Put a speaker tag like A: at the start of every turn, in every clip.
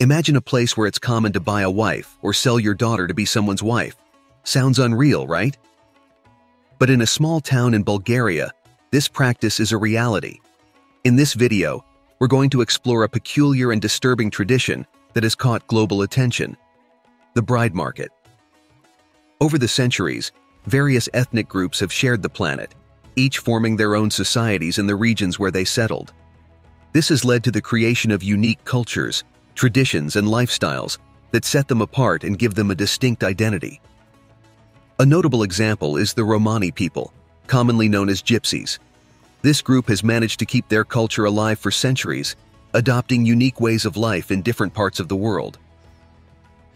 A: Imagine a place where it's common to buy a wife or sell your daughter to be someone's wife. Sounds unreal, right? But in a small town in Bulgaria, this practice is a reality. In this video, we're going to explore a peculiar and disturbing tradition that has caught global attention: the bride market. Over the centuries, various ethnic groups have shared the planet, each forming their own societies in the regions where they settled. This has led to the creation of unique cultures, traditions, and lifestyles that set them apart and give them a distinct identity. A notable example is the Romani people, commonly known as Gypsies. This group has managed to keep their culture alive for centuries, adopting unique ways of life in different parts of the world.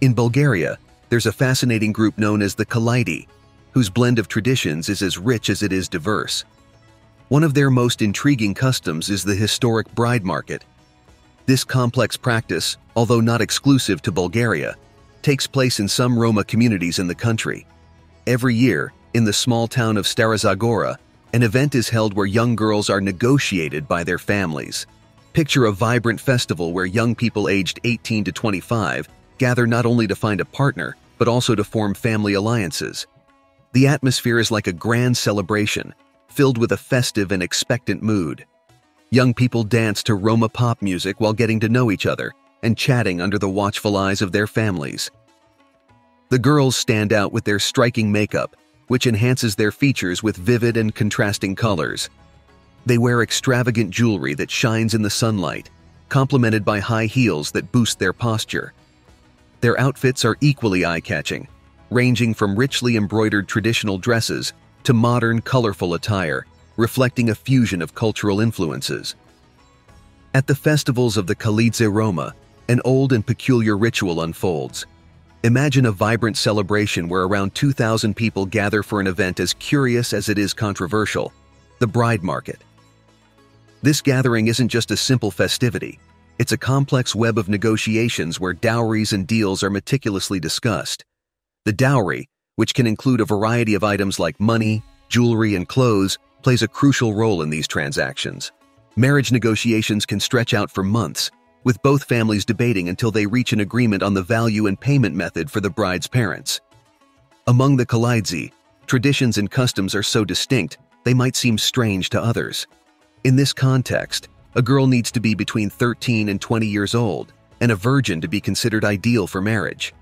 A: In Bulgaria, there's a fascinating group known as the Kalaidi, whose blend of traditions is as rich as it is diverse. One of their most intriguing customs is the historic bride market. This complex practice, although not exclusive to Bulgaria, takes place in some Roma communities in the country. Every year, in the small town of Stara Zagora, an event is held where young girls are negotiated by their families. Picture a vibrant festival where young people aged 18 to 25 gather not only to find a partner, but also to form family alliances. The atmosphere is like a grand celebration, filled with a festive and expectant mood. Young people dance to Roma pop music while getting to know each other and chatting under the watchful eyes of their families. The girls stand out with their striking makeup, which enhances their features with vivid and contrasting colors. They wear extravagant jewelry that shines in the sunlight, complemented by high heels that boost their posture. Their outfits are equally eye-catching, ranging from richly embroidered traditional dresses to modern, colorful attire, reflecting a fusion of cultural influences. At the festivals of the Kalidzé Roma, an old and peculiar ritual unfolds. Imagine a vibrant celebration where around 2,000 people gather for an event as curious as it is controversial: the bride market. This gathering isn't just a simple festivity. It's a complex web of negotiations where dowries and deals are meticulously discussed. The dowry, which can include a variety of items like money, jewelry, and clothes, plays a crucial role in these transactions. Marriage negotiations can stretch out for months, with both families debating until they reach an agreement on the value and payment method for the bride's parents. Among the Kalaidzi, traditions and customs are so distinct they might seem strange to others. In this context, a girl needs to be between 13 and 20 years old and a virgin to be considered ideal for marriage.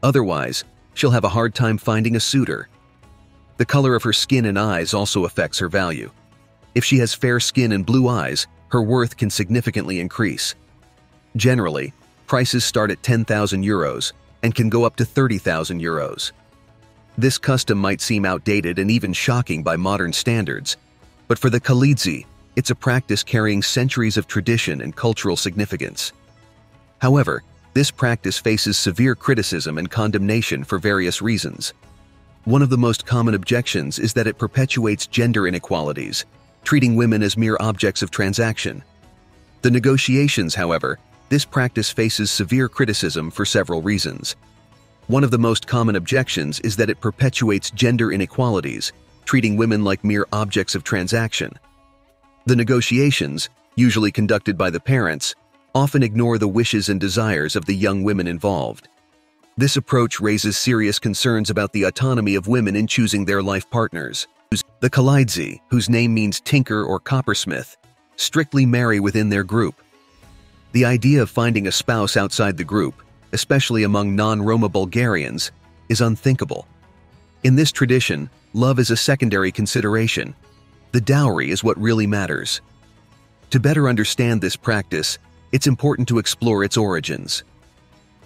A: Otherwise, she'll have a hard time finding a suitor. The color of her skin and eyes also affects her value. If she has fair skin and blue eyes, her worth can significantly increase. Generally, prices start at 10,000 euros and can go up to 30,000 euros. This custom might seem outdated and even shocking by modern standards, but for the Kalidzé, it's a practice carrying centuries of tradition and cultural significance. However, this practice faces severe criticism and condemnation for various reasons. One of the most common objections is that it perpetuates gender inequalities, treating women as mere objects of transaction. The negotiations, however, this practice faces severe criticism for several reasons. One of the most common objections is that it perpetuates gender inequalities, treating women like mere objects of transaction. The negotiations, usually conducted by the parents, often ignore the wishes and desires of the young women involved. This approach raises serious concerns about the autonomy of women in choosing their life partners. The Kalaidzi, whose name means tinker or coppersmith, strictly marry within their group. The idea of finding a spouse outside the group, especially among non-Roma Bulgarians, is unthinkable. In this tradition, love is a secondary consideration. The dowry is what really matters. To better understand this practice, it's important to explore its origins.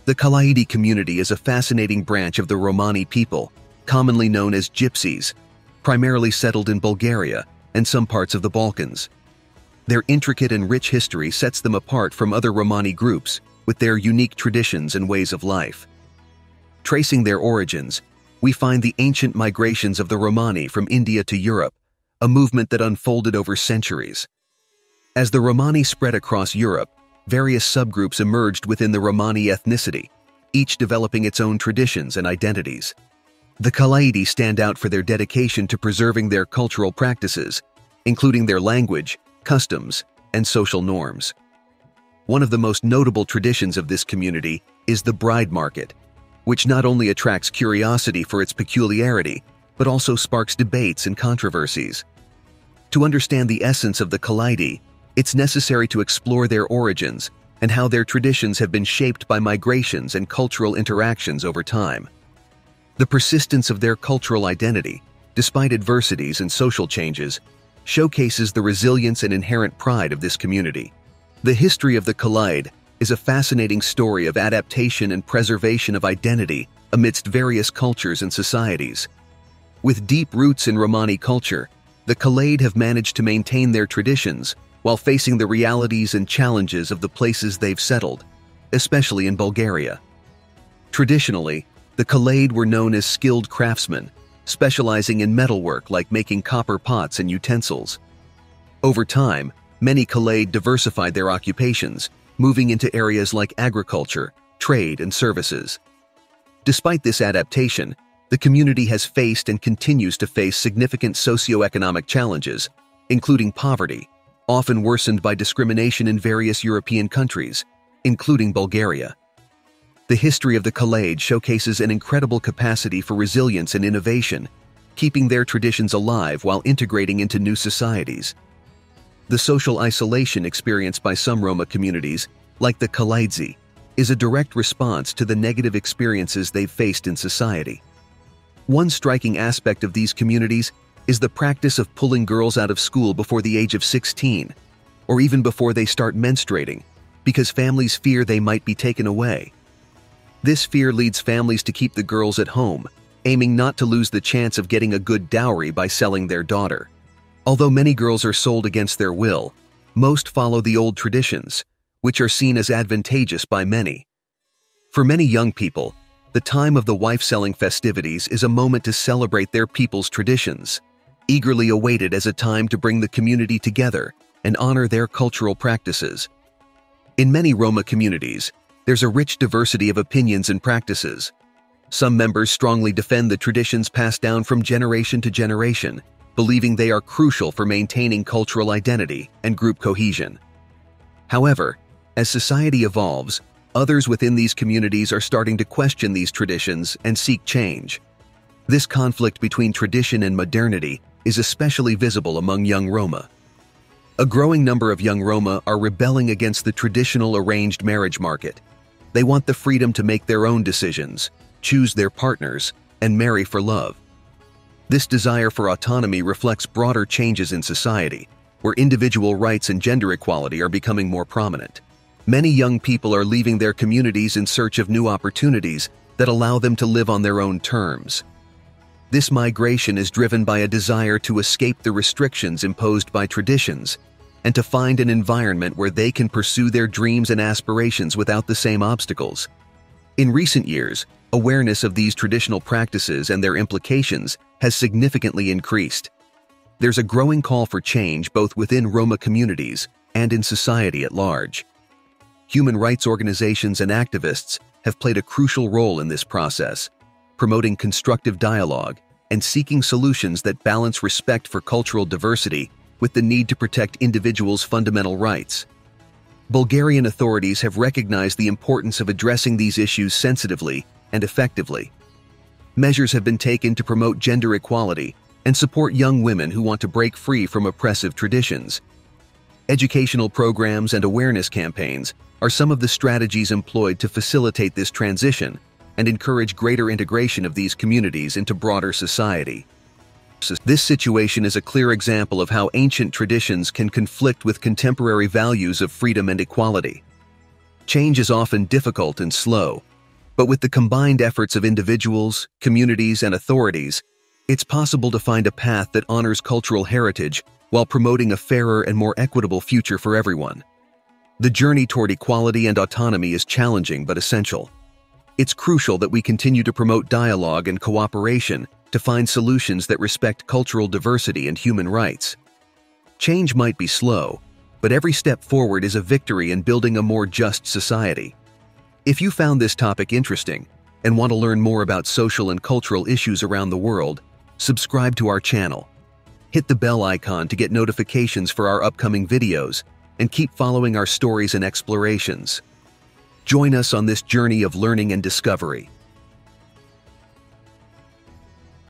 A: The Kalaidi community is a fascinating branch of the Romani people, commonly known as Gypsies, primarily settled in Bulgaria and some parts of the Balkans. Their intricate and rich history sets them apart from other Romani groups with their unique traditions and ways of life. Tracing their origins, we find the ancient migrations of the Romani from India to Europe, a movement that unfolded over centuries. As the Romani spread across Europe, various subgroups emerged within the Romani ethnicity, each developing its own traditions and identities. The Kalaidi stand out for their dedication to preserving their cultural practices, including their language, customs, and social norms. One of the most notable traditions of this community is the bride market, which not only attracts curiosity for its peculiarity, but also sparks debates and controversies. To understand the essence of the Kaleidi, it's necessary to explore their origins and how their traditions have been shaped by migrations and cultural interactions over time. The persistence of their cultural identity, despite adversities and social changes, showcases the resilience and inherent pride of this community. The history of the Kaleid is a fascinating story of adaptation and preservation of identity amidst various cultures and societies. With deep roots in Romani culture, the Kaleid have managed to maintain their traditions while facing the realities and challenges of the places they've settled, especially in Bulgaria. Traditionally, the Kaleid were known as skilled craftsmen, specializing in metalwork like making copper pots and utensils. Over time, many Kaleid diversified their occupations, moving into areas like agriculture, trade, and services. Despite this adaptation, the community has faced and continues to face significant socioeconomic challenges, including poverty, often worsened by discrimination in various European countries, including Bulgaria. The history of the Kaleid showcases an incredible capacity for resilience and innovation, keeping their traditions alive while integrating into new societies. The social isolation experienced by some Roma communities, like the Kaleidzi, is a direct response to the negative experiences they've faced in society. One striking aspect of these communities is the practice of pulling girls out of school before the age of 16, or even before they start menstruating, because families fear they might be taken away. This fear leads families to keep the girls at home, aiming not to lose the chance of getting a good dowry by selling their daughter. Although many girls are sold against their will, most follow the old traditions, which are seen as advantageous by many. For many young people, the time of the wife-selling festivities is a moment to celebrate their people's traditions, eagerly awaited as a time to bring the community together and honor their cultural practices. In many Roma communities, there's a rich diversity of opinions and practices. Some members strongly defend the traditions passed down from generation to generation, believing they are crucial for maintaining cultural identity and group cohesion. However, as society evolves, others within these communities are starting to question these traditions and seek change. This conflict between tradition and modernity is especially visible among young Roma. A growing number of young Roma are rebelling against the traditional arranged marriage market. They want the freedom to make their own decisions, choose their partners, and marry for love. This desire for autonomy reflects broader changes in society, where individual rights and gender equality are becoming more prominent. Many young people are leaving their communities in search of new opportunities that allow them to live on their own terms. This migration is driven by a desire to escape the restrictions imposed by traditions and to find an environment where they can pursue their dreams and aspirations without the same obstacles. In recent years, awareness of these traditional practices and their implications has significantly increased. There's a growing call for change both within Roma communities and in society at large. Human rights organizations and activists have played a crucial role in this process, promoting constructive dialogue and seeking solutions that balance respect for cultural diversity with the need to protect individuals' fundamental rights. Bulgarian authorities have recognized the importance of addressing these issues sensitively and effectively. Measures have been taken to promote gender equality and support young women who want to break free from oppressive traditions. Educational programs and awareness campaigns are some of the strategies employed to facilitate this transition and encourage greater integration of these communities into broader society. This situation is a clear example of how ancient traditions can conflict with contemporary values of freedom and equality. Change is often difficult and slow, but with the combined efforts of individuals, communities, and authorities, it's possible to find a path that honors cultural heritage while promoting a fairer and more equitable future for everyone. The journey toward equality and autonomy is challenging but essential. It's crucial that we continue to promote dialogue and cooperation to find solutions that respect cultural diversity and human rights. Change might be slow, but every step forward is a victory in building a more just society. If you found this topic interesting and want to learn more about social and cultural issues around the world, subscribe to our channel. Hit the bell icon to get notifications for our upcoming videos, and keep following our stories and explorations. Join us on this journey of learning and discovery.